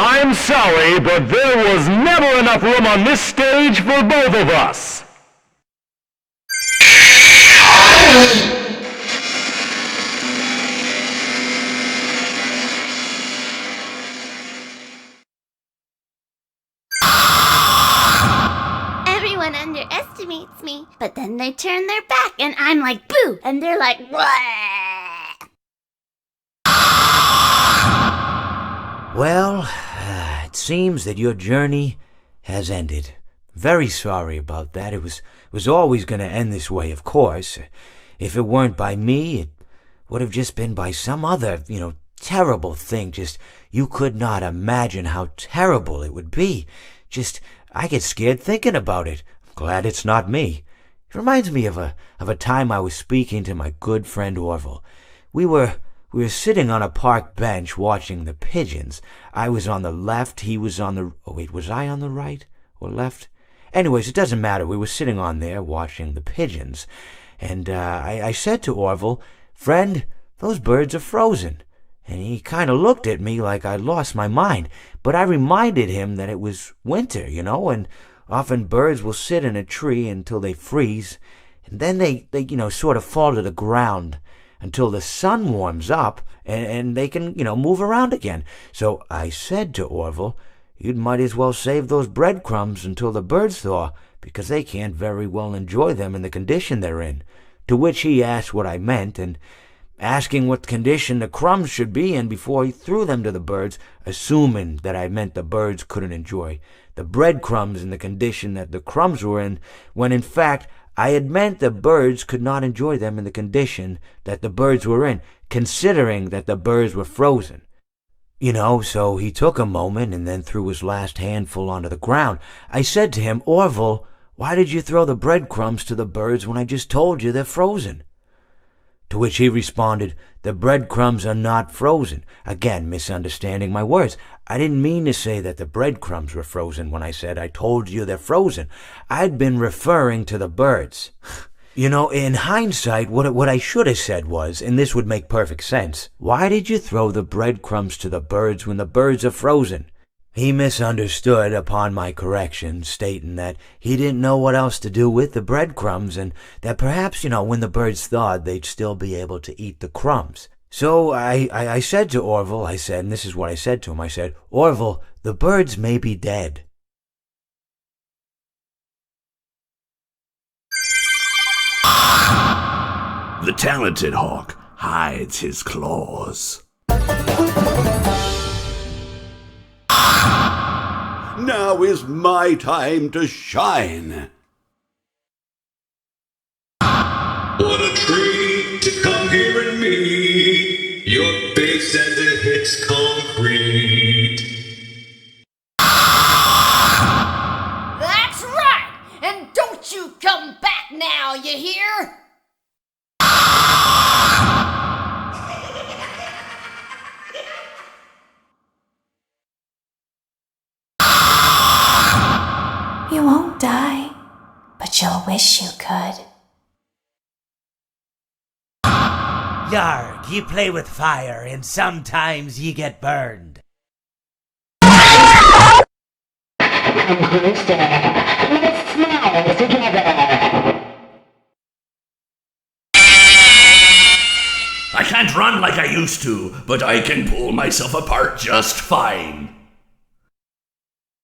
I'm sorry, but there was never enough room on this stage for both of us. Everyone underestimates me, but then they turn their back and I'm like, boo! And they're like, what? Well, it seems that your journey has ended. Very sorry about that. It was always going to end this way, of course. If it weren't by me, it would have just been by some other, terrible thing. Just, you could not imagine how terrible it would be. Just, I get scared thinking about it. I'm glad it's not me. It reminds me of a time I was speaking to my good friend Orville. We were sitting on a park bench watching the pigeons. I was on the left, he was on the... Oh, wait, was I on the right or left? Anyways, it doesn't matter. We were sitting on there watching the pigeons. And I said to Orville, "Friend, those birds are frozen." And he kind of looked at me like I'd lost my mind. But I reminded him that it was winter, and often birds will sit in a tree until they freeze. And then they sort of fall to the ground until the sun warms up and they can, move around again. So I said to Orville, "You might as well save those breadcrumbs until the birds thaw, because they can't very well enjoy them in the condition they're in." To which he asked what I meant, and asking what condition the crumbs should be in before he threw them to the birds, assuming that I meant the birds couldn't enjoy the breadcrumbs in the condition that the crumbs were in, when in fact I had meant the birds could not enjoy them in the condition that the birds were in, considering that the birds were frozen. So he took a moment and then threw his last handful onto the ground. I said to him, "Orville, why did you throw the breadcrumbs to the birds when I just told you they're frozen?" To which he responded, "The breadcrumbs are not frozen." Again, misunderstanding my words. I didn't mean to say that the breadcrumbs were frozen when I said I told you they're frozen. I'd been referring to the birds. In hindsight, what I should have said was, and this would make perfect sense, "Why did you throw the breadcrumbs to the birds when the birds are frozen?" He misunderstood upon my correction, stating that he didn't know what else to do with the breadcrumbs, and that perhaps, when the birds thawed, they'd still be able to eat the crumbs. So I said to Orville, and this is what I said to him, I said, "Orville, the birds may be dead." The talented hawk hides his claws. Now is my time to shine. What a treat to come here and meet your bass as it hits concrete. That's right! And don't you come back now, you hear? You won't die, but you'll wish you could. Yarg, ye play with fire, and sometimes ye get burned. Let's smile together. I can't run like I used to, but I can pull myself apart just fine.